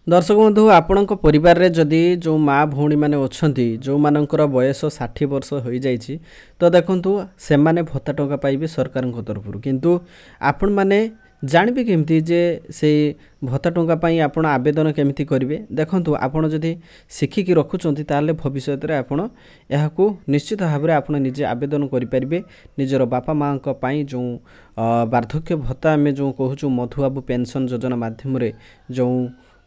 दर्शक बंधु आपणक परिवार रे जदि जो माँ भौणी मैंने अच्छा जो मानकर बयस 60 वर्ष हो जाइए तो देखु से माने भत्ता टंका पाइबे सरकार तरफ किंतु आपण मैंने जानबे केमती जे से भत्ता टंका पाई आपण आवेदन केमिति करेंगे देखंतु आपण जदि शिखिकी रखुचंती ताले भविष्य रे आपण एहाकू निश्चित भाव में आपण निजे आवेदन करें निजर बापा माँ पाई जो वार्धक्य भत्ता आम जो कहूँ मधुबाबू पेंशन योजना माध्यम जो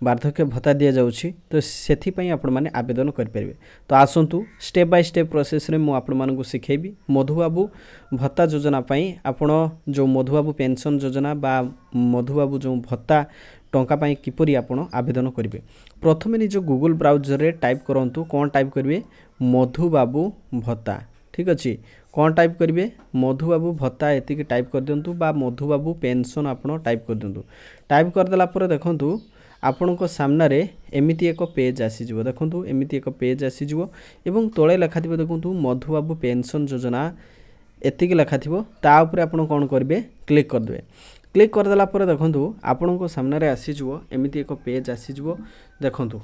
वार्धक्य भत्ता दि जाउछि तो सेथिपाई आपण माने आवेदन करें तो आसंतु स्टेप बाय स्टेप प्रोसेस रे मु आपण मानकु सिखेबी मधुबाबू भत्ता योजना पाई आपण जो मधुबाबू पेंशन योजना बा मधुबाबू जो भत्ता टंका पाई किपरि आपण आवेदन करेंगे प्रथमे निज गूगल ब्राउजर रे टाइप करंतु कौन टाइप करेंगे मधुबाबू भत्ता ठीक अच्छे कौन टाइप करेंगे मधुबाबू भत्ता एतिक टाइप कर दिंतु बा मधुबाबू पेंशन आपण टाइप कर दिंतु टाइप करदेला पर देखंतु आपणक सामने एमिति एक पेज आसीजिवो देखंतु एमिति एक पेज आसीजिवो एवं तळे लेखा थिबो देखंतु मधुबाबू पेंशन योजना एतिक लेखा थिबो ता ऊपर आपण कोन करबे क्लिक कर देबे क्लिक कर देला पर देखंतु आपणक सामने आसीजिवो एमिति एक पेज आसीजिवो देखंतु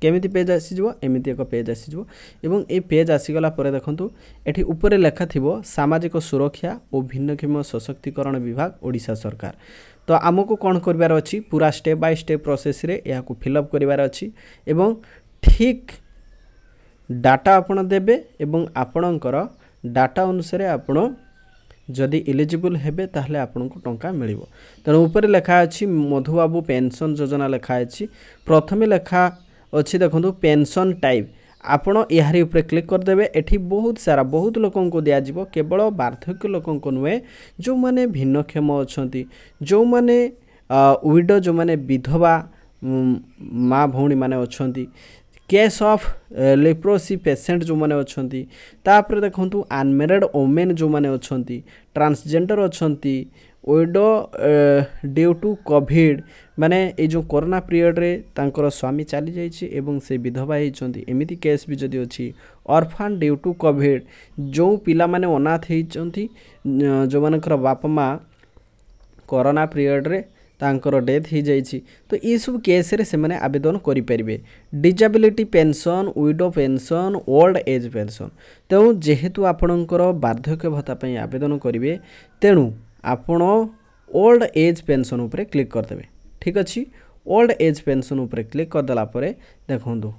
केमिति पेज आसीजिवो एमिति एक पेज आसीजिवो एवं ए पेज आसीगला पर देखंतु एठी ऊपर लेखा थिबो सामाजिक सुरक्षा और भिन्नक्षम सशक्तिकरण विभाग ओडिशा सरकार तो आमको कौन करबार अच्छी पूरा स्टेप बाय स्टेप प्रोसेस रे या फिलअप करिवार अच्छी एवं ठीक डाटा आपण देबे एवं आपणकर डाटा अनुसार आपण जदि एलिजिबल हेबे ताहले आपनको टंका मिलिबो तेणु ऊपर लेखा अच्छी मधुबाबू पेंशन योजना लेखा अच्छी प्रथमे लेखा अच्छी देखंतु पेंशन टाइप आपण यारी ऊपर क्लिक कर देबे एठी बहुत सारा बहुत लोकन को दिया जिवो केवल वार्धक्य लोकन को नुए जो माने भिन्नक्षम अछंती जो माने विडो जो माने विधवा माँ भौणी माने अछंती केस ऑफ लेप्रोसी पेशेंट जो माने अछंती तापर देखंतु अनमेरिड वुमेन जो माने अछंती ट्रांसजेंडर अछंती विडो ड्यू टू कोविड माने ए जो कोरोना पीरियड रे तांकर स्वामी चली जाइछि एवं से विधवा होइछंती एमिति केस भी जदि अछि ऑर्फन ड्यू टू कोविड जो पिला माने अनाथ होइछंती जो मानकर बापा माँ कोरोना पीरियड रे तांकर डेथ हो जाइछि तो ये सब केस रे से माने आवेदन करि परिबे disability pension widow pension old age pension तेणु जेहेतु आपणकर वार्धक्य भत्ता पई आवेदन करिवे तेणु आपण ओल्ड एज पेंशन उपरे क्लिक कर देबे ठीक अच्छी ओल्ड एज पेंशन उपरे क्लिक कर देला परे देखंतु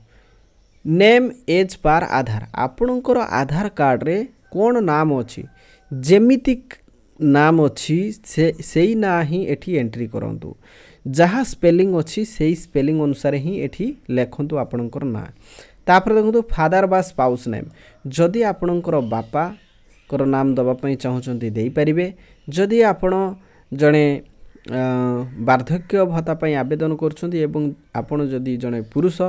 नेम एज पार आधार आपणकर आधार कार्ड रे कोन नाम अछि जेमिति नाम अच्छी से ना ही एठी एंट्री करंतु जहाँ स्पेलिंग अच्छी से स्पेलिंग अनुसार ही एठी लेखंतु आपणकर ना तापर देखंतु फादर बा स्पाउस नेम जदि आपणकर बापा कर नाम दबा पई चाहउचंती देई परिबे जदि आपण जणे वार्धक्य भत्ता पई आवेदन करछंती एवं आपण जदि जणे पुरुष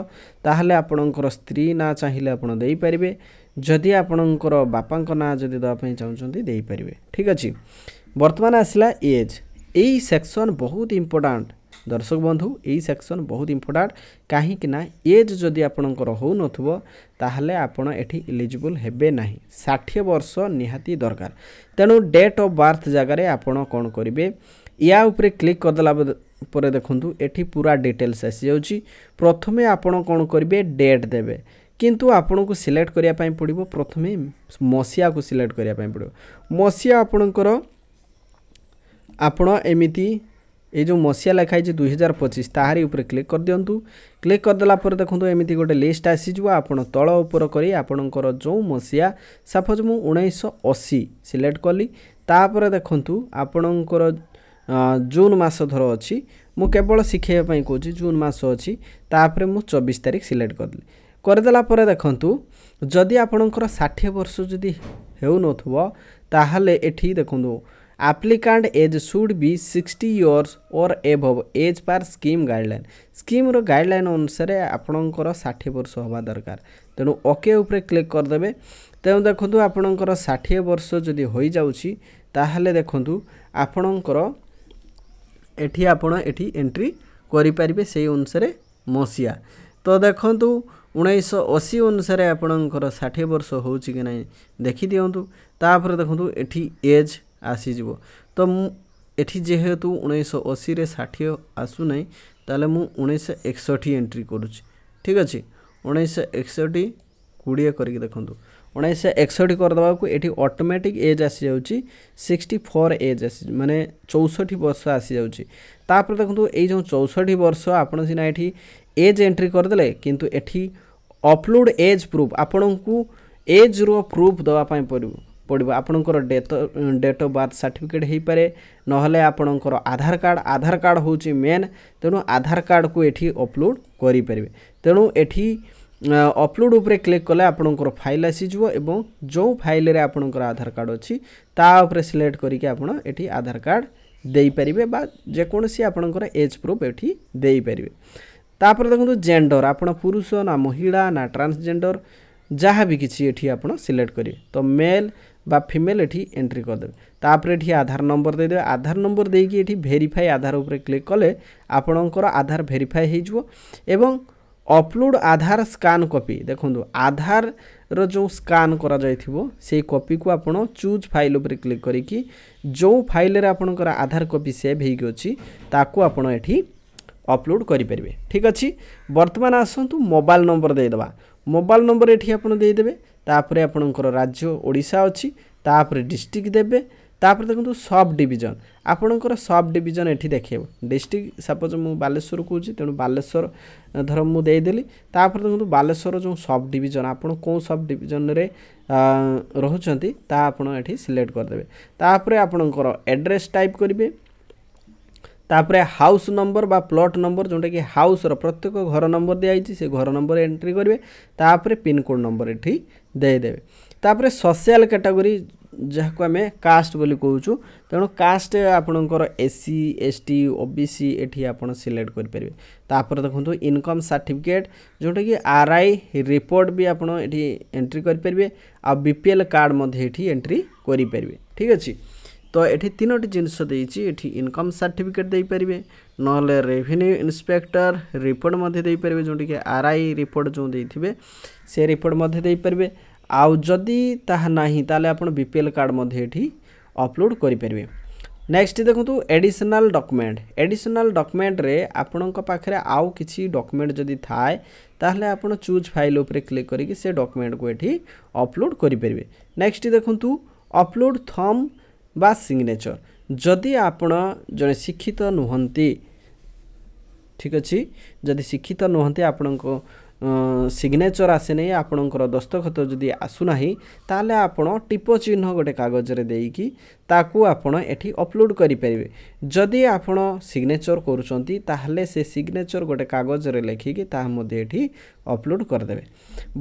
ताहले आपणकर स्त्री ना चाहिए आपण देई परिबे जदि आपणकर बापांक ना जदि दबा पई चाहउचंती देई परिबे ठीक अछि वर्तमान आसला एज एई सेक्शन बहुत इंपोर्टेंट दर्शक बंधु एई सेक्शन बहुत इंपोर्टेंट कहीं कि ना एज जदि आपणकर हो नथबो ताहले आपण एठी एलिजिबल हेबे नाही 60 वर्ष निहाती दरकार तेणु डेट ऑफ बर्थ जगह रे आपण कोन करिवे या ऊपर क्लिक कर देला पर देखंतु एठी पूरा डिटेल्स आसी जाउची प्रथमे आपण कोन करिवे डेट देबे किंतु आपण को सिलेक्ट करिया पई पड़िबो प्रथमे मसिया को सिलेक्ट करिया पई पड़िबो मसिया आपणकर आपण एमिति ये जो मसिया लिखाई 2025 ताहारी ऊपर क्लिक कर दिंतु क्लिक कर देला पर देखंतु एमिति गोटे लिस्ट आसीजो आपण तळ ऊपर करी आपणकर जो मसिया सपोज मु 1980 सिलेक्ट कली तापर देखंतु आपणकर जून मास धर अछि मु केवल शिखेया पई कहूची जून मास अछि तापर मु 24 तारिख सिलेक्ट कर देला पर देखंतु जदि आपणकर 60 वर्ष जदि हेउ नथबो ताहाले एठी देखंतु applicant age should be 60 years or above as per scheme guideline scheme रो गाइडलाइन अनुसार आपणकर 60 वर्ष होबा दरकार तेणु ओके ऊपर क्लिक कर देबे तेणु देखंतु आपणकर 60 वर्ष जदि होई जाउची ताहाले देखंतु आपणकर एठी आपण एठी एंट्री करि परिबे सेही अनुसार मसिया तो देखंतु 1980 अनुसार आपणकर 60 वर्ष होउची कि नै देखि दियंतु तापर देखंतु एठी एज आसीजिवो तो एठी जेहेतु 1980 रे 60 आसु नै ताले मु 1961 एंट्री करूची ठीक अछि 1961 20 करके देखंतु 1961 कर दबा को एठी ऑटोमेटिक एज आसी जाउची 64 एज आसी माने 64 वर्ष आसी जाउची तापर देखंतु ए जो 64 वर्ष आपण सिना एठी एज एंट्री कर देले किंतु एठी अपलोड एज प्रूफ आपन को एज रो प्रूफ दवा पई पड़ो आपणकर डेट ऑफ बर्थ सर्टिफिकेट हो पारे नहले आपणकर आधार कार्ड होची मेन तेणु आधार कार्ड को एठी अपलोड करि परिबे तेणु एठी अपलोड उपरे क्लिक कले आपणकर फाइल आसी जबो एवं जो फाइल रे आपणकर आधार कार्ड अछि ता उपरे सिलेक्ट करिके आपण एठी आधार कार्ड देई परिबे बा जे कोनसी आपणकर एज प्रूफ एठी देई परिबे तापर देखंतु जेंडर आपण पुरुष ना महिला ना ट्रांसजेंडर जहाँ भी किसी एठी आपण सिलेक्ट करिवे तो मेल बा फीमेल एठी एंट्री कर देबे तापर एठी आधार नंबर दे देबे आधार नंबर देकी एठी वेरीफाई आधार ऊपर क्लिक कले आपणकर आधार वेरीफाई हे जबो एवं अपलोड आधार स्कान कॉपी देखंतु आधार रो जो स्कान करा जायथिबो सेही कॉपी को आपण चूज फाइल ऊपर क्लिक करिकी जो फाइल रे आपणकर आधार कॉपी सेव हेगी अछि ताको आपण एठी अपलोड करि परिबे ठीक अछि वर्तमान आसंतु मोबाइल नंबर दे देबा मोबाइल नंबर एठी आपण दे देबे तापरे आपणकर राज्य ओडिसा अछि तापरे डिस्ट्रिक्ट देबे तापरे देखंतु सब डिवीजन आपणकर सब डिवीजन एठी देखिबो डिस्ट्रिक्ट सपोज मु बालेश्वर कहूची तेनु बालेश्वर धर मु दे देली तापरे देखंतु बालेश्वर जो सब डिवीजन आपण को सब डिवीजन रे रहउचंती ता आपण एठी सिलेक्ट कर देबे तापरे आपणकर एड्रेस टाइप करिवे तापरे हाउस नंबर बा प्लॉट नंबर जोटा कि हाउस रो प्रत्येक घर नंबर दिया आइछि से घर नंबर एंट्री करिवे तापरे पिन कोड नंबर एठी दे देबे तापरे सोशल कैटेगरी जहाको हमें कास्ट बोली कहूछु तेणु कास्ट आपणकर एससी एसटी ओबीसी एठी आपण सिलेक्ट करि परिबे तापर देखंतु इनकम सर्टिफिकेट जोटा कि आरआई रिपोर्ट भी आपण एठी एंट्री करि परिबे आ बीपीएल कार्ड मध्ये एठी एंट्री करि परिबे ठीक अछि तो एठी तीनोटी जिनस देइछि एठी इनकम सर्टिफिकेट देइ परिबे नले रेवेन्यू इंस्पेक्टर रिपोर्ट मध्ये देइ परिबे जोटी के आरआई रिपोर्ट जो देइथिबे से रिपोर्ट मध्ये देइ परिबे आउ जदी ताहा नाही ताले आपण बीपीएल कार्ड मध्ये एठी अपलोड करि परिबे नेक्स्ट देखंतु एडिशनल डॉक्यूमेंट रे आपणक पाखरे आउ किछि डॉक्यूमेंट जदी थाए ताहले आपण चूज फाइल ऊपर क्लिक करिकि से डॉक्यूमेंट को एठी अपलोड करि परिबे नेक्स्ट देखंतु अपलोड थंब बा सिग्नेचर जदि आपण जने शिक्षित नुहंती ठीक अछि जदि शिक्षित नुहंती आपणको सिग्नेचर आसे नहीं आपणकर दस्तखत जदि आसु नाही ताले आपण टिप चिन्ह गोटे कागज रे देइकी ताकू आपण एठी अपलोड करि परिबे जदि आपण सिग्नेचर करूचंती ताहले से सिग्नेचर गोटे कागज रे लेखिकी ता मध्ये एठी अपलोड कर देबे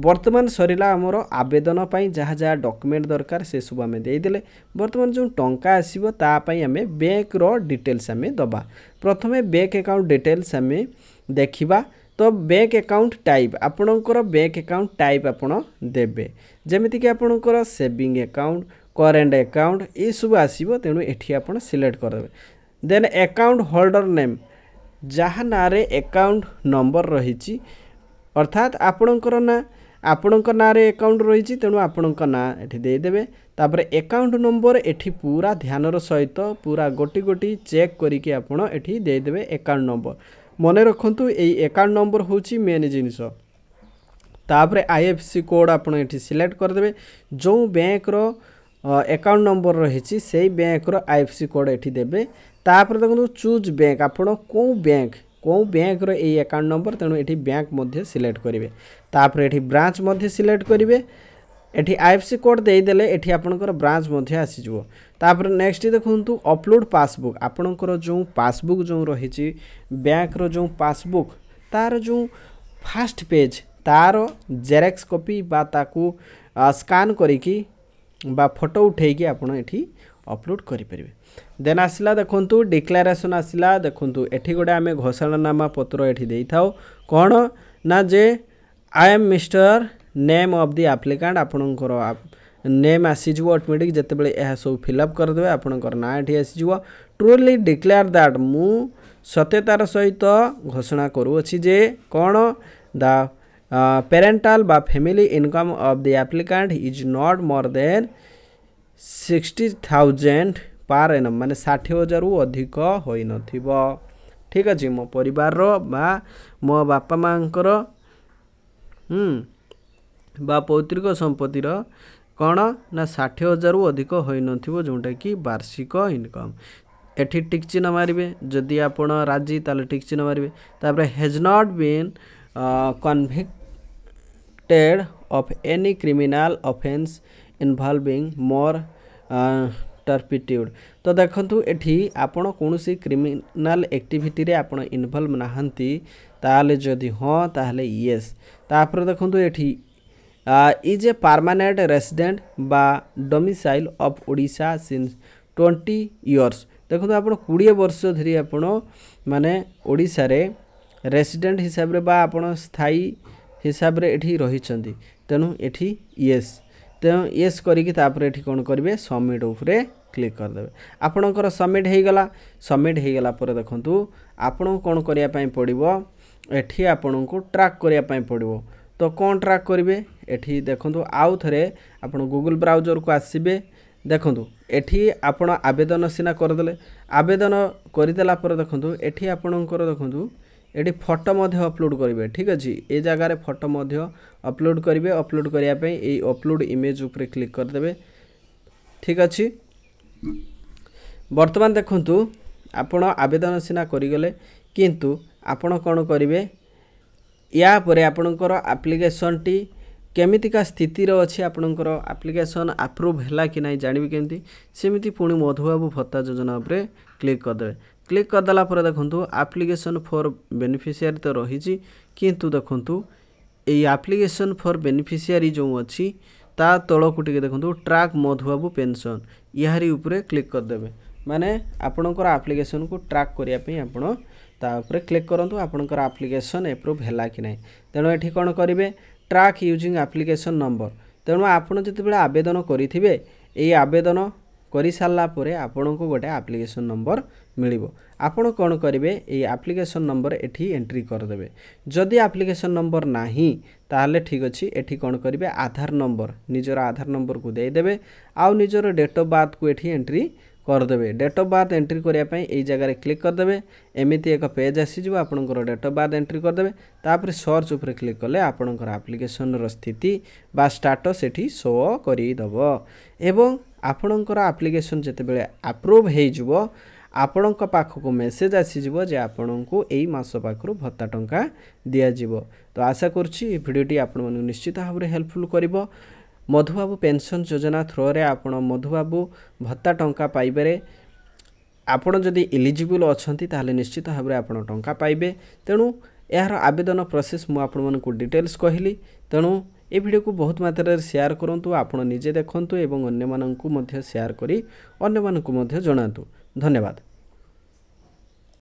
वर्तमान सरिला हमरो आवेदन पई जहा जहा डॉक्यूमेंट दरकार से सब हमें दे देले वर्तमान जो टंका आसीबो ता पई हमें बैंक रो डिटेल्स हमें दबा प्रथमे बैंक अकाउंट डिटेल्स हमें देखिबा तो बैंक अकाउंट टाइप आपणकर बैंक अकाउंट टाइप आपण देबे जेमिति कि आपणकर सेविंग अकाउंट करेंट अकाउंट ए सब आसीबो तेनु एठी आपण सिलेक्ट कर देबे देन अकाउंट होल्डर नेम जहा नारे अकाउंट नंबर रहिछि अर्थात आपणकर ना आपणक नारे अकाउंट रहिछि तेनु आपणक ना एठी दे देबे तापर अकाउंट नंबर एठी पूरा ध्यानर सहित पूरा गोटी गोटी चेक करिके आपण एठी दे देबे अकाउंट नंबर मने रखंतु एई अकाउंट नंबर होची मेन जिनिस तापर आईएफएससी कोड आपण एठी सिलेक्ट कर देबे जो बैंक रो अकाउंट नंबर रहिछि सेही बैंक रो आईएफएससी कोड एठी देबे तापर देखंतु चूज बैंक आपण को बैंक रो एई अकाउंट नंबर तेनु एठी बैंक मध्ये सिलेक्ट करिवे तापर एठी ब्रांच मध्ये सिलेक्ट करिवे एठी आईएफएससी कोड देई देले एठी आपनकर ब्रांच मध्ये आसी जबो तापर नेक्स्ट देखंतु अपलोड पासबुक आपनकर जो पासबुक जो रहिछि बैंक रो जो पासबुक तार जो फर्स्ट पेज तार जेरॉक्स कॉपी बा ताकू स्कैन करिकी बा फोटो उठेकी आपण एठी अपलोड करि परिबे देन आसिला देखंतु डिक्लेरेशन आसिला देखंतु एठी गोडे आमे घोषणानामा पत्र एठी देई थाओ कोन ना जे I am mister name of the applicant आपनकर नेम आसी जबो ऑटोमेटिक जते बेले एहा सब फिल अप कर देबे आपनकर ना एठी आसी जबो ट्रूली डिक्लेयर दैट मु सत्यतार सहित घोषणा करू अछि जे कोन द पेरेंटल बा family income of the applicant is not more than 60,000 per annum माने 60,000 रु अधिक होई नथिबो ठीक अच्छे मो परिवार बा मो बापा माँकर बा पैतृक संपत्तिर कौन ना 60,000 रु अधिक होई नथिबो जोंटा कि वार्षिक इनकम एठी टिक चिन्ह मारिबे जदि आपण राजी ताले टिक चिन्ह मारिबे तापर has not been convicted of any criminal offence involving moral turpitude तो देखंतु एठी आपण कोनोसी क्रिमिनल एक्टिविटी रे आपण इन्वॉल्व नाहंती ताले जदि हां ताले यस तापर देखंतु एठी इज ए परमानेंट रेसिडेंट बा domicile of Odisha since 20 years देखो आप 20 वर्ष धरी आप माने ओडिशा रे रेसिडेंट हिसाब रे बा आप स्थायी हिसाब रे एठी रही तेणु एठी यस तेणु यस करिकी तापर एठी कोन करिवे सबमिट उपरे क्लिक कर देबे आपणकर सबमिट हो गला पर देखंतु आपन कोन करिया पई पड़िबो एठी आपन को ट्रैक करिया पई पड़िबो तो कौन ट्रैक करेंगे एठी देखंतु आउ थरे आपण गूगल ब्राउजर को आसीबे देखंतु एठी आपण आवेदन सिना करदेले आवेदन करदेला पर देखंतु एठी आपणकर देखंतु एठी फोटो मध्ये अपलोड करिवे ठीक अछि ए जगह रे फोटो मध्ये अपलोड करिवे अपलोड करिया पई ए अपलोड इमेज ऊपर क्लिक कर देबे ठीक अछि वर्तमान देखंतु आपण आवेदन सिना करि गेले किंतु आपण कोन करिवे या परे आपणकर एप्लिकेशन टी केमितिका स्थिति रो अछि आपणकर एप्लिकेशन अप्रूव हैला कि नाही जानिबे केमति सेमिति पुणी मधुबाबू भत्ता योजना उपरे क्लिक कर देबे क्लिक कर दला पर देखंतु एप्लिकेशन फॉर बेनिफिशियरी तो रहिछि किंतु देखंतु एई एप्लिकेशन फॉर बेनिफिशियरी जो अछि ता तळकु टिके देखंतु ट्रैक मधुबाबू पेंशन यारी उपरे क्लिक कर देबे माने आपणकर एप्लिकेशन को ट्रैक करिया पई आपण ता ऊपर क्लिक करंतु आपणकर एप्लिकेशन अप्रूव हैला कि नाही तेणु एठी कोन करिवे ट्रैक यूजिंग एप्लिकेशन नंबर तेणु आपण जति बेला आवेदन करिथिबे एई आवेदन करि सारला परे आपण को गोटे एप्लिकेशन नंबर मिलिबो आपण कोन करिवे एई एप्लिकेशन नंबर एठी एंट्री कर देबे जदि एप्लिकेशन नंबर नाही ताहले ठीक अछि एठी कोन करिवे आधार नंबर निजर आधार नंबर को दे देबे आ निजर डेट ऑफ बर्थ को एठी एंट्री कर देबे डेट ऑफ बर्थ एंट्री करिया पई एई जगह रे क्लिक कर देबे एमिति एक पेज आसी जिवो आपनकर डेट ऑफ बर्थ एंट्री कर देबे तापर सर्च ऊपर क्लिक करले आपनकर एप्लिकेशन रो स्थिति बा स्टेटस एठी शो करि दबो एवं आपनकर एप्लिकेशन जते बेले अप्रूव हे जिवो आपनक पाखको मेसेज आसी जिवो जे आपनको एई मास पाखरु भत्ता टंका दिया जिवो तो आशा करछि भिडियोटी आपन निश्चित भाबरे हेल्पफुल करिवो मधुबाबू पेंशन योजना थ्रो रे आपण मधुबाबू भत्ता टंका पाइबे आपण जदि एलिजिबल अछंती ताले निश्चित भाव में आपण टंका पाइबे तेणु यार आवेदन प्रोसेस मु आपण मानकु डिटेल्स कहली तेणु ए वीडियो को बहुत मात्रा रे शेयर करंतु आपण निजे देखंतु एवं अन्य मानकु मध्य शेयर करी अन्य मानकु मध्य जणातु धन्यवाद।